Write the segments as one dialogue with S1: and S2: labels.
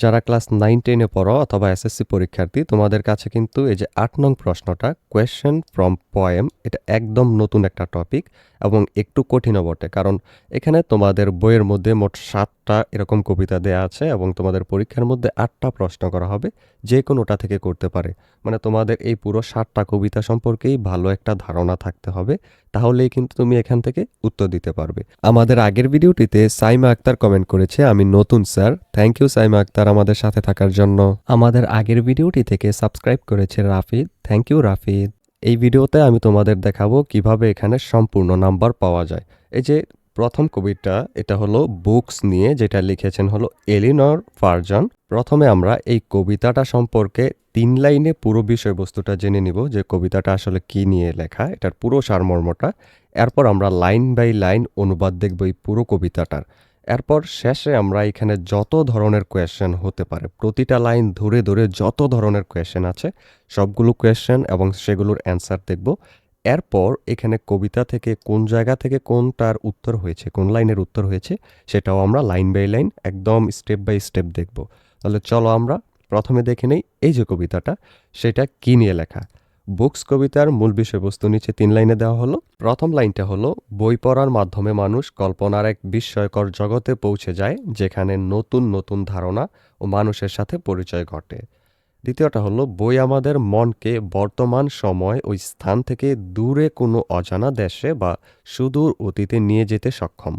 S1: যারা ক্লাস 9-10 এ পড়ো অথবা এসএসসি পরীক্ষার্থী তোমাদের কাছে কিন্তু এই যে ৮ নং প্রশ্নটা কোয়েশ্চেন ফ্রম পোয়েম এটা একদম নতুন একটা টপিক এবং একটু কঠিনও বটে। কারণ এখানে তোমাদের বইয়ের মধ্যে মোট ৭টা এরকম কবিতা দেয়া আছে এবং তোমাদের পরীক্ষার মধ্যে ৮টা প্রশ্ন করা হবে। যে কোনোটা থেকে করতে পারে। মানে তোমাদের এই পুরো ৭টা কবিতা সম্পর্কেই ভালো একটা ধারণা থাকতে হবে। তাহলেই কিন্তু তুমি এখান থেকে উত্তর দিতে পারবে। আমাদের আগের ভিডিওটিতে সাইমা আক্তার কমেন্ট করেছে, আমি নতুন sir. Thank you Saima Akter আমাদের সাথে থাকার জন্য। আমাদের আগের ভিডিওটি থেকে সাবস্ক্রাইব করেছে রাফিদ। Thank you Rafid. এই ভিডিওতে আমি তোমাদের দেখাবো কিভাবে এখানে সম্পূর্ণ নাম্বার পাওয়া যায়। এই যে প্রথম কবিতা এটা হলো বুকস নিয়ে, যেটা লিখেছেন হলো এলিনর ফার্জন। প্রথমে আমরা এই কবিতাটা সম্পর্কে ৩ লাইনে পুরো বিষয়বস্তুটা জেনে নিব যে কবিতাটা আসলে কি নিয়ে লেখা, এটার পুরো সারমর্মটা। এরপর আমরা লাইন বাই লাইন অনুবাদ দেখব এই পুরো কবিতাটার। এরপর শেষে আমরা এখানে যত ধরনের কোয়েশ্চেন হতে পারে, প্রতিটা লাইন ধরে ধরে যত ধরনের কোয়েশ্চেন আছে সবগুলো কোয়েশ্চেন এবং সেগুলোর অ্যান্সার দেখব। এরপর এখানে কবিতা থেকে কোন জায়গা থেকে কোনটার উত্তর হয়েছে, কোন লাইনের উত্তর হয়েছে সেটাও আমরা লাইন বাই লাইন একদম স্টেপ বাই স্টেপ দেখব। তাহলে চলো আমরা প্রথমে দেখে নেই এই যে কবিতাটা সেটা কি নিয়ে লেখা। বুকস কবিতার মূল বিষয়বস্তু নিচে ৩ লাইনে দেওয়া হলো। প্রথম লাইনটা হলো, বই পড়ার মাধ্যমে মানুষ কল্পনার এক বিস্ময়কর জগতে পৌঁছে যায় যেখানে নতুন নতুন ধারণা ও মানুষের সাথে পরিচয় ঘটে। দ্বিতীয়টা হলো, বই আমাদের মনকে বর্তমান সময় ও স্থান থেকে দূরে কোনো অজানা দেশে বা সুদূর অতীতে নিয়ে যেতে সক্ষম।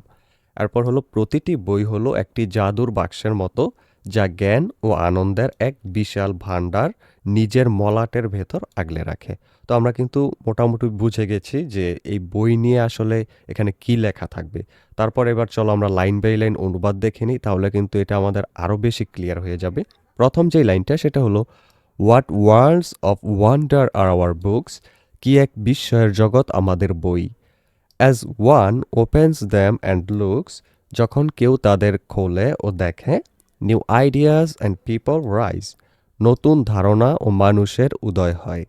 S1: এরপর হলো, প্রতিটি বই হলো একটি জাদুর বাক্সের মতো যা জ্ঞান ও আনন্দের এক বিশাল ভাণ্ডার নিজের মলাটের ভেতর আগলে রাখে। তো আমরা কিন্তু মোটামুটি বুঝে গেছি যে এই বই নিয়ে আসলে এখানে কি লেখা থাকবে। তারপর এবার চলো আমরা লাইন বাই লাইন অনুবাদ দেখে নিই, তাহলে কিন্তু এটা আমাদের আরও বেশি ক্লিয়ার হয়ে যাবে। প্রথম যেই লাইনটা সেটা হলো, what worlds of wonder are our books, কি এক বিস্ময়ের জগৎ আমাদের বই। As one opens them and looks, যখন কেউ তাদের খোলে ও দেখে, new ideas and people rise, নতুন ধারণা ও মানুষের উদয় হয়।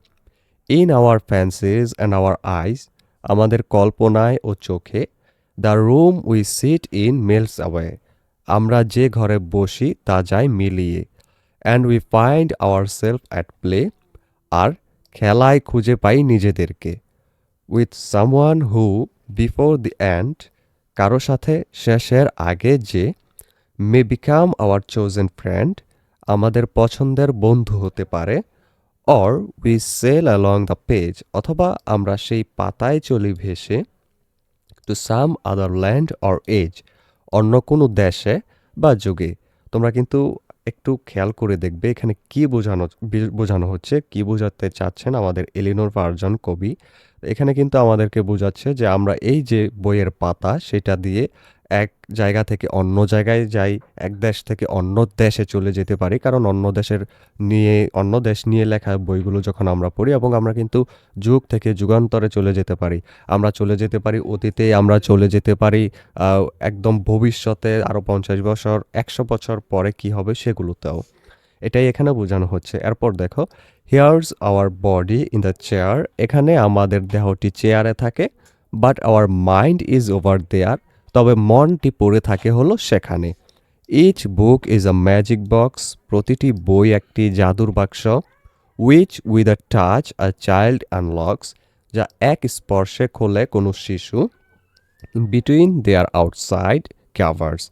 S1: In our fancies and our eyes, আমাদের কল্পনায় ও চোখে, the room we sit in melts away, আমরা যে ঘরে বসি তা যায় মিলিয়ে। And we find our self at play, আর খেলায় খুঁজে পাই নিজেদেরকে। With someone who before the end, কারো সাথে শেষের আগে যে, may become our chosen friend, আমাদের পছন্দের বন্ধু হতে পারে। Or we sail along the page, অথবা আমরা সেই পাতায় চলি ভেসে, to some other land or age, অন্য কোনো দেশে বা যুগে। তোমরা কিন্তু একটু খেয়াল করে দেখবে এখানে কি বোঝানো হচ্ছে, কি বোঝাতে চাচ্ছেন আমাদের এলিনোর ফার্জন কবি। এখানে কিন্তু আমাদেরকে বোঝাচ্ছে যে আমরা এই যে বইয়ের পাতা সেটা দিয়ে এক জায়গা থেকে অন্য জায়গায় যাই, এক দেশ থেকে অন্য দেশে চলে যেতে পারি। কারণ অন্য দেশ নিয়ে লেখা বইগুলো যখন আমরা পড়ি, এবং আমরা কিন্তু যুগ থেকে যুগান্তরে চলে যেতে পারি। আমরা চলে যেতে পারি অতীতে, আমরা চলে যেতে পারি একদম ভবিষ্যতে, আরও 50 বছর 100 বছর পরে কি হবে সেগুলোতেও। এটাই এখানে বোঝানো হচ্ছে। এরপর দেখো, here's our body in the chair, এখানে আমাদের দেহটি চেয়ারে থাকে। But our mind is over there, তবে মনটি পড়ে থাকে হলো সেখানে। Each book is a magic box, প্রতিটি বই একটি জাদুর বাক্স। Which with a touch a child unlocks, যা এক স্পর্শে খোলে কোনো শিশু। বিটুইন দেয়ার আউটসাইড ক্যাভার্স,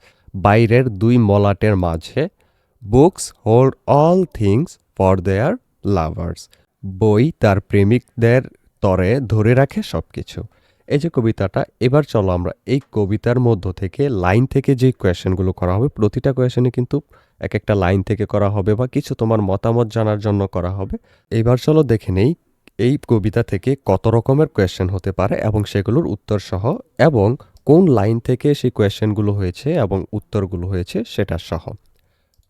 S1: বাইরের দুই মলাটের মাঝে। Books hold all things for their lovers, বই তার প্রেমিকদের তরে ধরে রাখে সব কিছু। এই যে কবিতাটা, এবার চলো আমরা এই কবিতার মধ্য থেকে লাইন থেকে যে কোয়েশ্চেনগুলো করা হবে, প্রতিটা কোয়েশ্চেনে কিন্তু এক একটা লাইন থেকে করা হবে বা কিছু তোমার মতামত জানার জন্য করা হবে। এবার চলো দেখে নেই এই কবিতা থেকে কত রকমের কোয়েশ্চেন হতে পারে এবং সেগুলোর উত্তর সহ, এবং কোন লাইন থেকে সেই কোয়েশ্চেনগুলো হয়েছে এবং উত্তরগুলো হয়েছে সেটা সহ।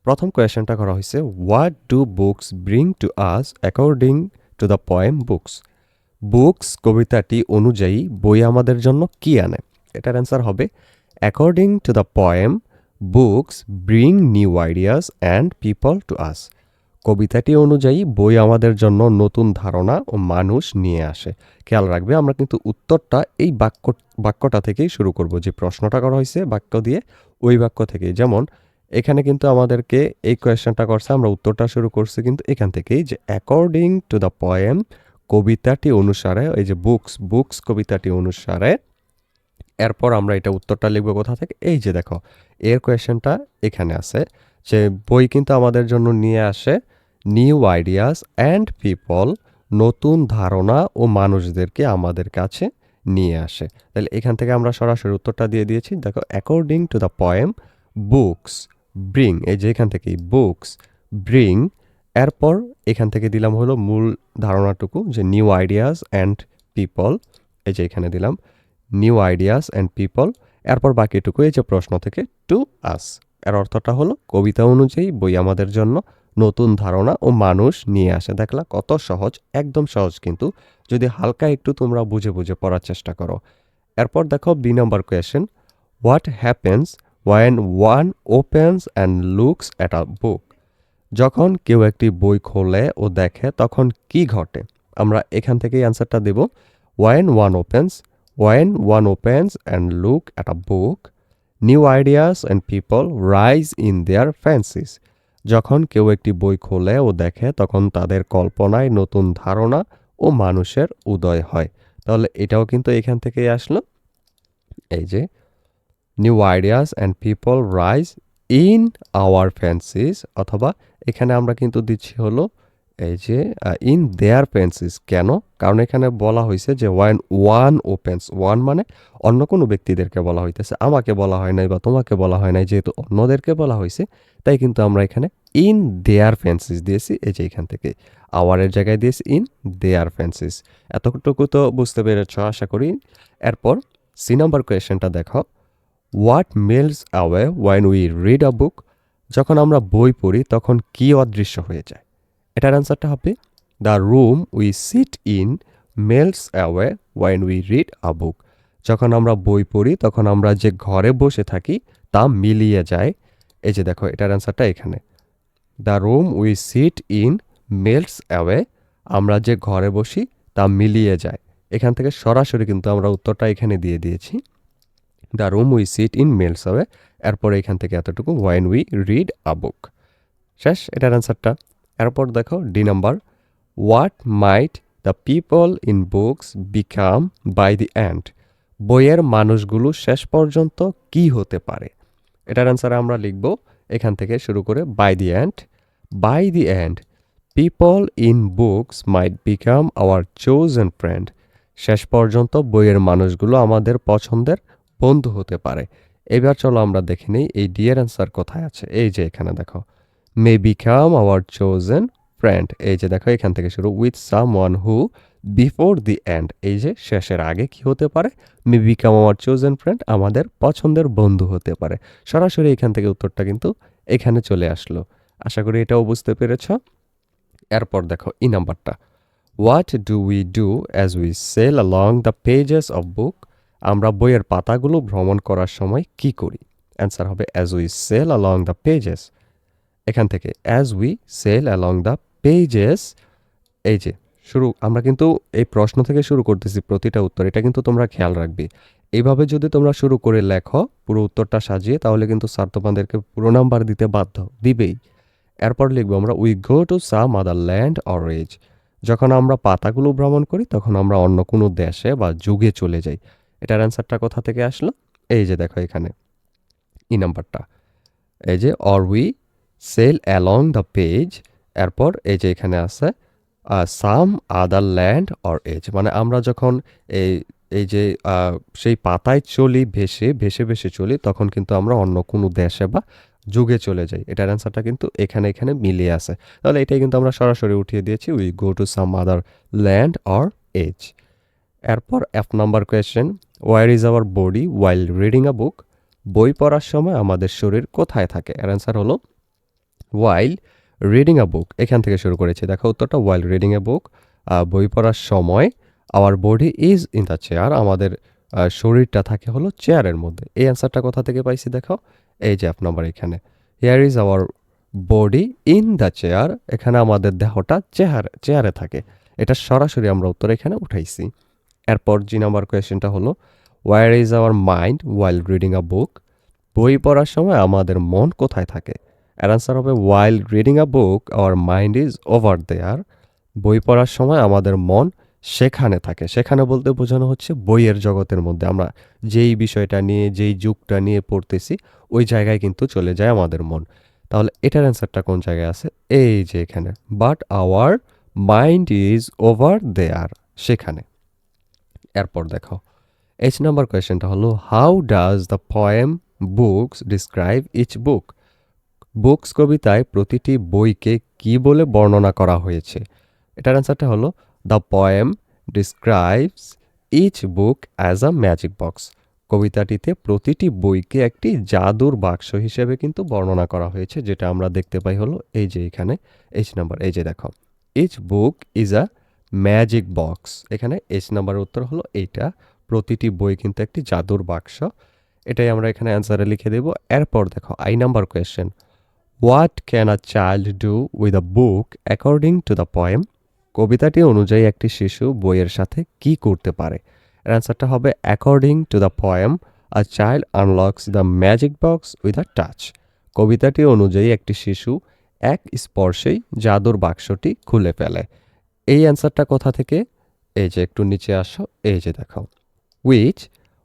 S1: প্রথম কোয়েশ্চেনটা করা হয়েছে, what do books bring to us according to the poem books. Books কবিতাটি অনুযায়ী বই আমাদের জন্য কি আনে। এটার অ্যান্সার হবে, according to the poem books bring new ideas and people to us. কবিতাটি অনুযায়ী বই আমাদের জন্য নতুন ধারণা ও মানুষ নিয়ে আসে। খেয়াল রাখবে, আমরা কিন্তু উত্তরটা এই বাক্যটা থেকেই শুরু করব। যে প্রশ্নটা করা হয়েছে বাক্য দিয়ে, ওই বাক্য থেকেই। যেমন, এখানে কিন্তু আমাদেরকে এই কোয়েশ্চেনটা করছে, আমরা উত্তরটা শুরু করছি কিন্তু এখান থেকেই, যে অ্যাকর্ডিং টু দ্য পোয়েম, কবিতাটি অনুসারে, এই যে বুকস কবিতাটি অনুসারে। এরপর আমরা এটা উত্তরটা লিখবো কোথা থেকে, এই যে দেখো এর কোয়েশ্চেনটা এখানে আছে, যে বই কিন্তু আমাদের জন্য নিয়ে আসে নিউ আইডিয়াস অ্যান্ড পিপল, নতুন ধারণা ও মানুষদেরকে আমাদের কাছে নিয়ে আসে। তাহলে এখান থেকে আমরা সরাসরি উত্তরটা দিয়ে দিয়েছি। দেখো according to the poem books bring, এই যে এখান থেকেই বুকস ব্রিং, এরপর এখান থেকে দিলাম হলো মূল ধারণাটুকু, যে নিউ আইডিয়াস অ্যান্ড পিপল, এই যে এখানে দিলাম নিউ আইডিয়াস অ্যান্ড পিপল। এরপর বাকিটুকু এই যে প্রশ্ন থেকে টু আস, এর অর্থটা হলো কবিতা অনুযায়ী বই আমাদের জন্য নতুন ধারণা ও মানুষ নিয়ে আসে। দেখলা কত সহজ, একদম সহজ কিন্তু, যদি হালকা একটু তোমরা বুঝে বুঝে পড়ার চেষ্টা করো। এরপর দেখো B number question, what happens when one opens and looks at a book, যখন কেউ একটি বই খোলে ও দেখে তখন কি ঘটে। আমরা এখান থেকেই অ্যান্সারটা দেব, when one opens and look at a book, new ideas and people rise in their fancies, যখন কেউ একটি বই খোলে ও দেখে তখন তাদের কল্পনায় নতুন ধারণা ও মানুষের উদয় হয়। তাহলে এটাও কিন্তু এখান থেকেই আসলো, এই যে new ideas and people rise in hour fancies, অথবা এখানে আমরা কিন্তু দিচ্ছি হলো এই যে ইন দেয়ার ফ্যান্সিস। কেন? কারণ এখানে বলা হয়েছে যে ওয়ান ওপেন্স, ওয়ান মানে অন্য কোনো ব্যক্তিদেরকে বলা হইতেছে, আমাকে বলা হয় নাই বা তোমাকে বলা হয় নাই, যেহেতু অন্যদেরকে বলা হয়েছে তাই কিন্তু আমরা এখানে ইন দেয়ার ফ্যান্সিস দিয়েছি। এই যে এখান থেকে আওয়ারের জায়গায় দিয়েছি ইন দেয়ার ফ্যান্সিস। এতটুকু তো বুঝতে পেরেছ আশা করি। এরপর সি নাম্বার কোয়েশ্চেনটা দেখো, what melts away when we read a book, যখন আমরা বই পড়ি তখন কি অদৃশ্য হয়ে যায়। এটার অ্যান্সারটা হবে the room we sit in melts away when we read a book, যখন আমরা বই পড়ি তখন আমরা যে ঘরে বসে থাকি তা মিলিয়ে যায়। এই যে দেখো এটার অ্যান্সারটা এখানে, the room we sit in melts away, আমরা যে ঘরে বসি তা মিলিয়ে যায়। এখান থেকে সরাসরি কিন্তু আমরা উত্তরটা এখানে দিয়ে দিয়েছি, the room we sit in melts away, এরপর এখান থেকে এতটুকু when we read a book, শেষ এটার অ্যান্সারটা। এরপর দেখো D number, what might the people in books become by the end, বইয়ের মানুষগুলো শেষ পর্যন্ত কি হতে পারে। এটার অ্যান্সার আমরা লিখব এখান থেকে শুরু করে by the end people in books might become our chosen friend, শেষ পর্যন্ত বইয়ের মানুষগুলো আমাদের পছন্দের বন্ধু হতে পারে। এবার চলো আমরা দেখে নিই এই ডি এর অ্যান্সার কোথায় আছে। এই যে এখানে দেখো, মে বিকাম আওয়ার চোজেন ফ্রেন্ড, এই যে দেখো এখান থেকে শুরু, with some one who before the and, এই যে শেষের আগে কি হতে পারে, মে বিকাম আওয়ার চোজেন ফ্রেন্ড, আমাদের পছন্দের বন্ধু হতে পারে। সরাসরি এখান থেকে উত্তরটা কিন্তু এখানে চলে আসলো। আশা করি এটাও বুঝতে পেরেছ। এরপর দেখো ই নাম্বারটা, what do we do as we sail along the pages of book, আমরা বইয়ের পাতাগুলো ভ্রমণ করার সময় কি করি। অ্যান্সার হবে as we sail along the pages, এখান থেকে as we sail along the pages. এই যে শুরু, আমরা কিন্তু এই প্রশ্ন থেকে শুরু করতেছি প্রতিটা উত্তর, এটা কিন্তু তোমরা খেয়াল রাখবে। এইভাবে যদি তোমরা শুরু করে লেখো পুরো উত্তরটা সাজিয়ে, তাহলে কিন্তু স্যার তোমাদেরকে পুরো নাম্বার দিতে বাধ্য, দিবেই। এরপর লিখবো আমরা we go to some other land or age, যখন আমরা পাতাগুলো ভ্রমণ করি তখন আমরা অন্য কোনো দেশে বা যুগে চলে যাই। এটার অ্যান্সারটা কোথা থেকে আসলো, এই যে দেখো এখানে ই নাম্বারটা, এই যে or we sail along the page, এরপর এই যে এখানে আছে some other land or age, মানে আমরা যখন এই এই যে সেই পাতায় চলি, ভেসে ভেসে ভেসে চলি, তখন কিন্তু আমরা অন্য কোনো দেশে বা যুগে চলে যাই। এটার অ্যান্সারটা কিন্তু এখানে এখানে মিলিয়ে আছে। তাহলে এটাই কিন্তু আমরা সরাসরি উঠিয়ে দিয়েছি, we go to some other land or age. এরপর F number question, where is our body while reading a book, বই পড়ার সময় আমাদের শরীর কোথায় থাকে। এর অ্যান্সার হলো ওয়াইল রিডিং আ বুক, এখান থেকে শুরু করেছি। দেখো উত্তরটা, ওয়াইল রিডিং এ বুক, বই পড়ার সময় our body is in the chair, আমাদের শরীরটা থাকে হলো চেয়ারের মধ্যে। এই অ্যান্সারটা কোথা থেকে পাইছি দেখো, এই যে এক নম্বর এখানে, here is our body in the chair, এখানে আমাদের দেহটা চেয়ারে থাকে। এটা সরাসরি আমরা উত্তর এখানে উঠাইছি। এরপর জি নাম্বার কোয়েশ্চেনটা হলো, where is our mind while reading a book, বই পড়ার সময় আমাদের মন কোথায় থাকে? এর আনসার হবে while reading a book our mind is over there. বই পড়ার সময় আমাদের মন সেখানে থাকে। সেখানে বলতে বোঝানো হচ্ছে বইয়ের জগতের মধ্যে। আমরা যেই বিষয়টা নিয়ে, যেই যুগটা নিয়ে পড়তেছি, ওই জায়গায় কিন্তু চলে যায় আমাদের মন। তাহলে এটার অ্যান্সারটা কোন জায়গায় আছে? এই যে এখানে। But our mind is over there, সেখানে। এরপর দেখো, এইচ নাম্বার কোয়েশ্চেনটা হলো how does the poem books describe each book? Books কবিতায় প্রতিটি বইকে কি বলে বর্ণনা করা হয়েছে? এটার অ্যান্সারটা হলো the poem describes each book as a magic box. কবিতাটিতে প্রতিটি বইকে একটি জাদুর বাক্স হিসেবে কিন্তু বর্ণনা করা হয়েছে, যেটা আমরা দেখতে পাই হলো এই যে এখানে এইচ নাম্বার, এই যে দেখো, each book is a magic box. এখানে এইচ নাম্বারের উত্তর হলো এইটা, প্রতিটি বই কিন্তু একটি জাদুর বাক্স। এটাই আমরা এখানে অ্যান্সারে লিখে দেব। এরপর দেখো I number question, what can a child do with a book according to the poem? কবিতাটি অনুযায়ী একটি শিশু বইয়ের সাথে কি করতে পারে? এর অ্যান্সারটা হবে according to the poem a child আনলক্স the magic box with a touch. কবিতাটি অনুযায়ী একটি শিশু এক স্পর্শেই জাদুর বাক্সটি খুলে ফেলে। এই অ্যান্সারটা কোথা থেকে? এই যে একটু নিচে আসো, এই যে দেখো, which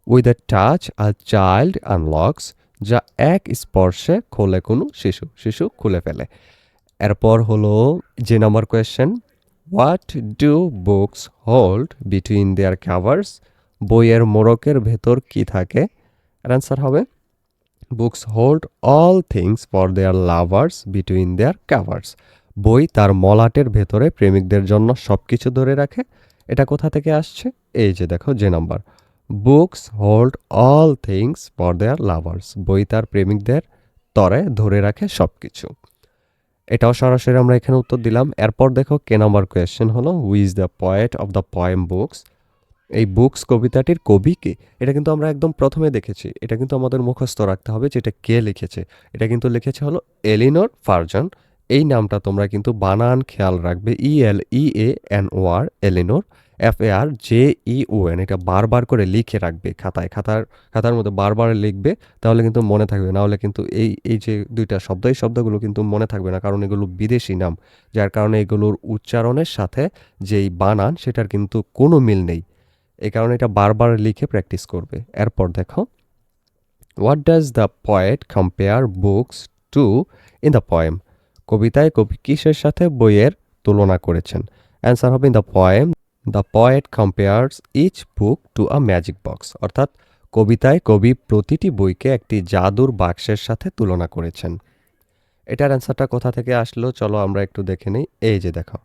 S1: with a touch a child unlocks, যা এক স্পর্শে খোলে কোনো শিশু, শিশু খুলে ফেলে। এরপর হলো যে number question, what do books hold between there covers? বইয়ের মোড়কের ভেতর কি থাকে? অ্যান্সার হবে books hold all things for their lovers between there covers. বই তার মলাটের ভেতরে প্রেমিকদের জন্য সব কিছু ধরে রাখে। এটা কোথা থেকে আসছে? এই যে দেখো যে number, books hold all things for their lovers. বই তার প্রেমিকদের তরে ধরে রাখে সব কিছু। এটাও সরাসরি আমরা এখানে উত্তর দিলাম। এরপর দেখো কে নাম্বার কোয়েশ্চেন হলো who is the poet of the poem books? এই বুকস কবিতাটির কবি কে? এটা কিন্তু আমরা একদম প্রথমে দেখেছি। এটা কিন্তু আমাদের মুখস্থ রাখতে হবে যে এটা কে লিখেছে। এটা কিন্তু লিখেছে হলো এলিনোর ফার্জন। এই নামটা তোমরা কিন্তু বানান খেয়াল রাখবে, ELEANOR, এলিনোর, FARJEON। এটা বারবার করে লিখে রাখবে খাতায়, খাতার মধ্যে বারবার লিখবে, তাহলে কিন্তু মনে থাকবে। না হলে কিন্তু এই যে দুইটা শব্দ, এই শব্দগুলো কিন্তু মনে থাকবে না, কারণ এগুলো বিদেশি নাম, যার কারণে এগুলোর উচ্চারণের সাথে যেই বানান সেটার কিন্তু কোনো মিল নেই। এই কারণে এটা বারবার লিখে প্র্যাকটিস করবে। এরপর দেখো, what does the poet compare books to in the poem? কবিতায় কবি কিসের সাথে বইয়ের তুলনা করেছেন? অ্যান্সার হবে the poet compares each book to a magic box. অর্থাৎ কবিতায় কবি প্রতিটি বইকে একটি জাদুর বাক্সের সাথে তুলনা করেছেন। এটার অ্যান্সারটা কোথা থেকে আসলো চলো আমরা একটু দেখে নিই। এই যে দেখো,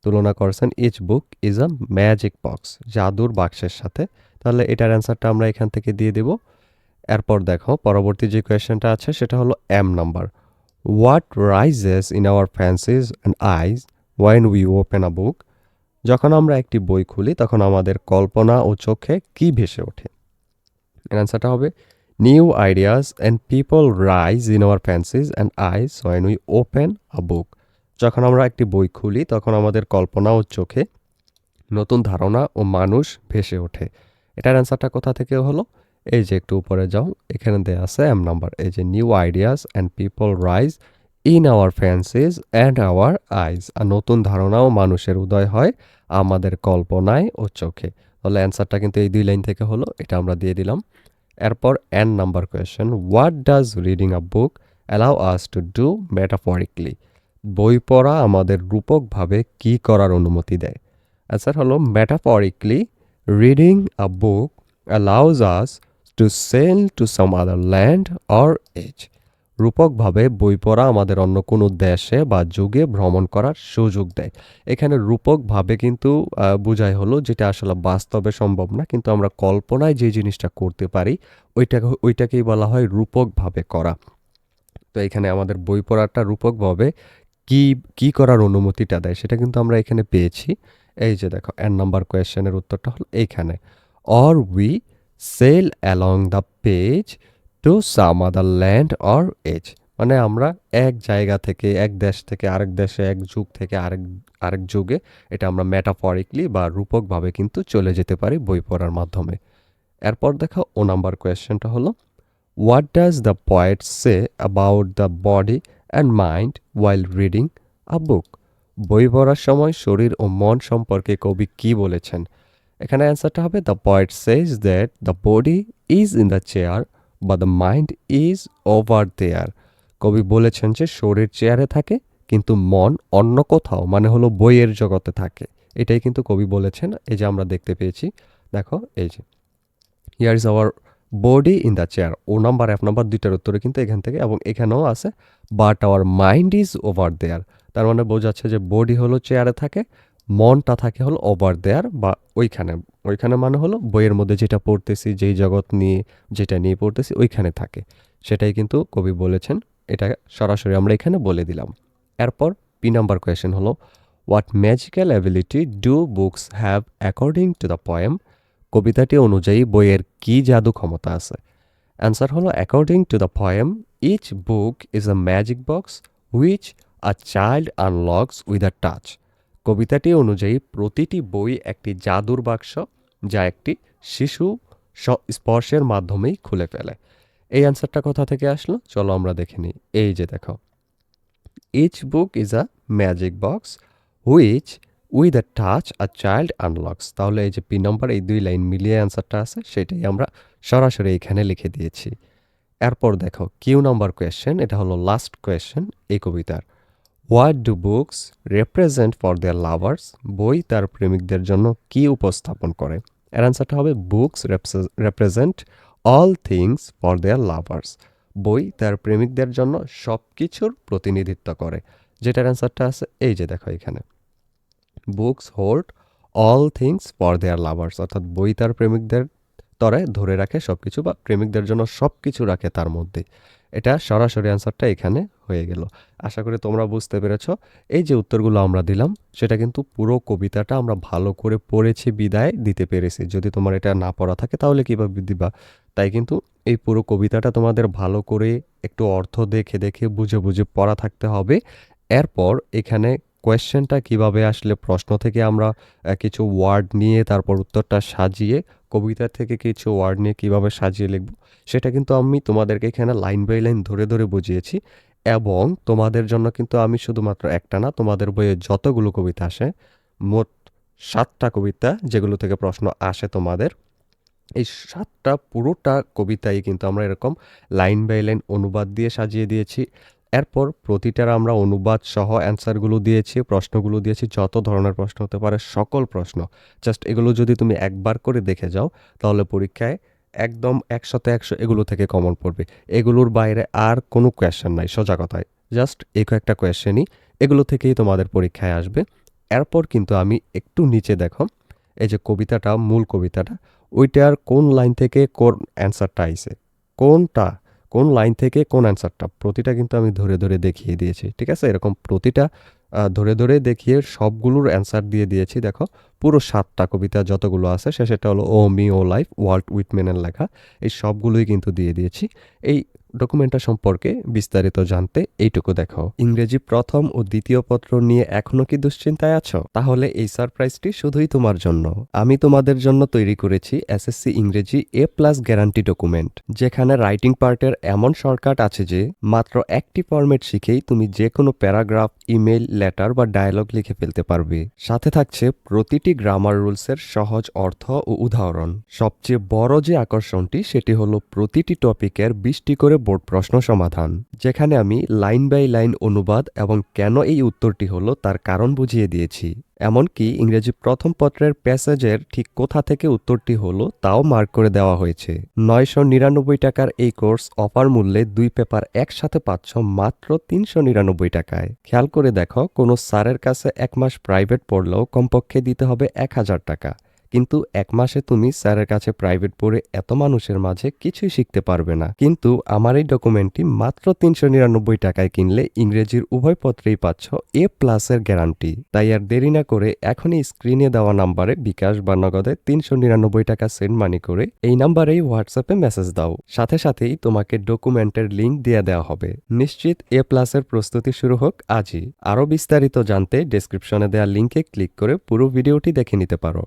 S1: তুলনা করেছেন each book is a magic box, জাদুর বাক্সের সাথে। তাহলে এটার অ্যান্সারটা আমরা এখান থেকে দিয়ে দেব। এরপর দেখো পরবর্তী যে কোয়েশ্চেনটা আছে সেটা হলো M number, what rises in our fancies and eyes when we open a book? যখন আমরা একটি বই খুলি তখন আমাদের কল্পনা ও চোখে কি ভেসে ওঠে? এর অ্যান্সারটা হবে new ideas and people rise in our fancies and eyes when we open a book. যখন আমরা একটি বই খুলি তখন আমাদের কল্পনা ও চোখে নতুন ধারণা ও মানুষ ভেসে ওঠে। এটার অ্যান্সারটা কোথা থেকে হলো? এই যে একটু উপরে যাও, এখানে দেয়া আছে এম নাম্বার, এই যে new ideas and people rise in our fancies and our eyes. আর নতুন ধারণা ও মানুষের উদয় হয় আমাদের কল্পনায় ও চোখে। তাহলে অ্যান্সারটা কিন্তু এই দুই লাইন থেকে হলো, এটা আমরা দিয়ে দিলাম। এরপর N number question, what does reading a book allow us to do metaphorically? বই পড়া আমাদের রূপকভাবে কি করার অনুমতি দেয়? অ্যান্সার হলো metaphorically reading a book allows us to sail to some other land or age. রূপকভাবে বই পড়া আমাদের অন্য কোনো দেশে বা যুগে ভ্রমণ করার সুযোগ দেয়। এখানে রূপকভাবে কিন্তু বোঝায় হলো যেটা আসলে বাস্তবে সম্ভব না, কিন্তু আমরা কল্পনায় যে জিনিসটা করতে পারি ওইটাকেই বলা হয় রূপকভাবে করা। তো এখানে আমাদের বই পড়াটা রূপকভাবে কি কি করার অনুমতিটা দেয় সেটা কিন্তু আমরা এখানে পেয়েছি। এই যে দেখো এন নাম্বার কোয়েশ্চেনের উত্তরটা হলো এইখানে, or we sail along the page to some other land or age. মানে আমরা এক জায়গা থেকে, এক দেশ থেকে আরেক দেশে, এক যুগ থেকে আরেক যুগে, এটা আমরা মেটাফরিকলি বা রূপকভাবে কিন্তু চলে যেতে পারি বই পড়ার মাধ্যমে। এরপর দেখো ও নাম্বার কোয়েশ্চেনটা হলো, what does the poet say about the body and mind while reading a book? বই পড়ার সময় শরীর ও মন সম্পর্কে কবি কি বলেছেন? এখানে অ্যান্সারটা হবে the poet says that the body is in the chair বা the mind is over there. কবি বলেছেন যে শরীর চেয়ারে থাকে কিন্তু মন অন্য কোথাও, মানে হলো বইয়ের জগতে থাকে। এটাই কিন্তু কবি বলেছেন। এই যে আমরা দেখতে পেয়েছি, দেখো এই যে here is our body in the chair. ও নাম্বার এফ নাম্বার দুইটার উত্তরে কিন্তু এখান থেকে, এবং এখানেও আছে but our mind is over there. তার মানে বোঝাচ্ছে যে বডি হলো চেয়ারে থাকে, মনটা থাকে হলো ওভার দেয়ার বা ওইখানে। ওইখানে মানে হলো বইয়ের মধ্যে যেটা পড়তেছি, যেই জগৎ নিয়ে যেটা নিয়ে পড়তেছি ওইখানে থাকে। সেটাই কিন্তু কবি বলেছেন। এটা সরাসরি আমরা এখানে বলে দিলাম। এরপর পি নাম্বার কোয়েশ্চেন হলো what magical ability do books have according to the poem? কবিতাটি অনুযায়ী বইয়ের কি জাদু ক্ষমতা আছে? অ্যান্সার হলো according to the poem each book is a magic box which a child unlocks with a touch. কবিতাটি অনুযায়ী প্রতিটি বই একটি জাদুর বাক্স যা একটি শিশু স্পর্শের মাধ্যমেই খুলে ফেলে। এই অ্যান্সারটা কোথা থেকে আসলো চলো আমরা দেখে নিই। এই যে দেখো, each book is a magic box which with a touch a child unlocks. তাহলে এই যে পি নম্বর এই দুই লাইন মিলিয়ে অ্যান্সারটা আছে, সেটাই আমরা সরাসরি এখানে লিখে দিয়েছি। এরপর দেখো কিউ নাম্বার কোয়েশ্চেন, এটা হলো লাস্ট কোয়েশ্চেন এই কবিতার। What do books represent for their lovers? বই তার প্রেমিকদের জন্য কি উপস্থাপন করে? এর অ্যান্সারটা হবে books represent all things for their lovers. বই তার প্রেমিকদের জন্য সব কিছুর প্রতিনিধিত্ব করে। যেটার অ্যান্সারটা আছে এই যে দেখো এখানে, books hold all things for their lovers, অর্থাৎ বই তার প্রেমিকদের তরে ধরে রাখে সব কিছু, বা প্রেমিকদের জন্য সব কিছু রাখে তার মধ্যে। এটা সরাসরি অ্যান্সারটা এখানে হয়ে গেল। আশা করি তোমরা বুঝতে পেরেছ। এই যে উত্তরগুলো আমরা দিলাম সেটা কিন্তু পুরো কবিতাটা আমরা ভালো করে পড়েছি বিদায় দিতে পেরেছি। যদি তোমার এটা না পড়া থাকে তাহলে কীভাবে দিবা? তাই কিন্তু এই পুরো কবিতাটা তোমাদের ভালো করে একটু অর্থ দেখে দেখে বুঝে বুঝে পড়া থাকতে হবে। এরপর এখানে কোয়েশ্চেনটা কিভাবে আসলে প্রশ্ন থেকে আমরা কিছু ওয়ার্ড নিয়ে তারপর উত্তরটা সাজিয়ে, কবিতা থেকে কিছু ওয়ার্ড নিয়ে কিভাবে সাজিয়ে লিখব সেটা কিন্তু আমি তোমাদেরকে এখানে লাইন বাই লাইন ধরে ধরে বুঝিয়েছি। এবং তোমাদের জন্য কিন্তু আমি শুধুমাত্র একটা না, তোমাদের বইয়ে যতগুলো কবিতা আসে, মোট 7টা কবিতা যেগুলো থেকে প্রশ্ন আসে তোমাদের, এই 7টা পুরোটা কবিতাই কিন্তু আমরা এরকম লাইন বাই লাইন অনুবাদ দিয়ে সাজিয়ে দিয়েছি। এরপর প্রতিটার আমরা অনুবাদ সহ অ্যান্সারগুলো দিয়েছি, প্রশ্নগুলো দিয়েছি, যত ধরনের প্রশ্ন হতে পারে সকল প্রশ্ন। জাস্ট এগুলো যদি তুমি একবার করে দেখে যাও তাহলে পরীক্ষায় একদম 100তে 100 এগুলো থেকে কমন পড়বে। এগুলোর বাইরে আর কোনো কোয়েশ্চেন নাই, সোজা কথায়। জাস্ট এই কয়েকটা কোয়েশ্চেনই এগুলো থেকেই তোমাদের পরীক্ষায় আসবে। এরপর কিন্তু আমি একটু নিচে দেখো, এই যে কবিতাটা, মূল কবিতাটা, ওইটার কোন লাইন থেকে কোন অ্যান্সারটা আইছে, কোন লাইন থেকে কোন অ্যান্সারটা, প্রতিটা কিন্তু আমি ধরে ধরে দেখিয়ে দিয়েছি। ঠিক আছে, এরকম প্রতিটা ধরে ধরে দেখিয়ে সবগুলোর অ্যান্সার দিয়ে দিয়েছি। দেখো পুরো 7টা কবিতা যতগুলো আছে, শেষেরটা হলো ও মি ও লাইফ, ওয়াল্ট হুইটম্যানের লেখা। এই সবগুলোই কিন্তু দিয়ে দিয়েছি। এই ডকুমেন্টটা সম্পর্কে বিস্তারিত জানতে এইটুকু দেখো। ইংরেজি প্রথম ও দ্বিতীয় পত্র নিয়ে এখনো কি দুশ্চিন্তায় আছো? তাহলে এই সারপ্রাইজটি শুধুই তোমার জন্য। আমি তোমাদের জন্য তৈরি করেছি এসএসসি ইংরেজি A+ গ্যারান্টি ডকুমেন্ট, যেখানে রাইটিং পার্টের এমন শর্টকাট আছে যে মাত্র একটি ফরম্যাট শিখেই তুমি যে কোনো প্যারাগ্রাফ, ইমেল, লেটার বা ডায়লগ লিখে ফেলতে পারবে। সাথে থাকছে প্রতিটি গ্রামার রুলসের সহজ অর্থ ও উদাহরণ। সবচেয়ে বড় যে আকর্ষণটি সেটি হলো প্রতিটি টপিকের 20টি করে বোর্ড প্রশ্ন সমাধান, যেখানে আমি লাইন বাই লাইন অনুবাদ এবং কেন এই উত্তরটি হলো তার কারণ বুঝিয়ে দিয়েছি। এমনকি ইংরেজি প্রথম পত্রের প্যাসেজের ঠিক কোথা থেকে উত্তরটি হলো তাও মার্ক করে দেওয়া হয়েছে। 999 টাকার এই কোর্স অফার মূল্যে 2 পেপার একসাথে পাচ্ছ মাত্র 399 টাকায়। খেয়াল করে দেখো, কোনো স্যারের কাছে 1 মাস প্রাইভেট পড়লেও কমপক্ষে দিতে হবে 1000 টাকা। কিন্তু 1 মাসে তুমি স্যারের কাছে প্রাইভেট পড়ে এত মানুষের মাঝে কিছুই শিখতে পারবে না। কিন্তু আমার এই ডকুমেন্টটি মাত্র 399 টাকায় কিনলে ইংরেজির উভয় পত্রেই পাচ্ছ A+ এর গ্যারান্টি। তাই আর দেরি না করে এখনই স্ক্রিনে দেওয়া নাম্বারে বিকাশ বা নগদে 399 টাকা সেন্ড মানি করে এই নাম্বারেই হোয়াটসঅ্যাপে মেসেজ দাও। সাথে সাথেই তোমাকে ডকুমেন্টের লিঙ্ক দিয়ে দেওয়া হবে। নিশ্চিত A+ এর প্রস্তুতি শুরু হোক আজই। আরও বিস্তারিত জানতে ডেসক্রিপশনে দেওয়া লিঙ্কে ক্লিক করে পুরো ভিডিওটি দেখে নিতে পারো।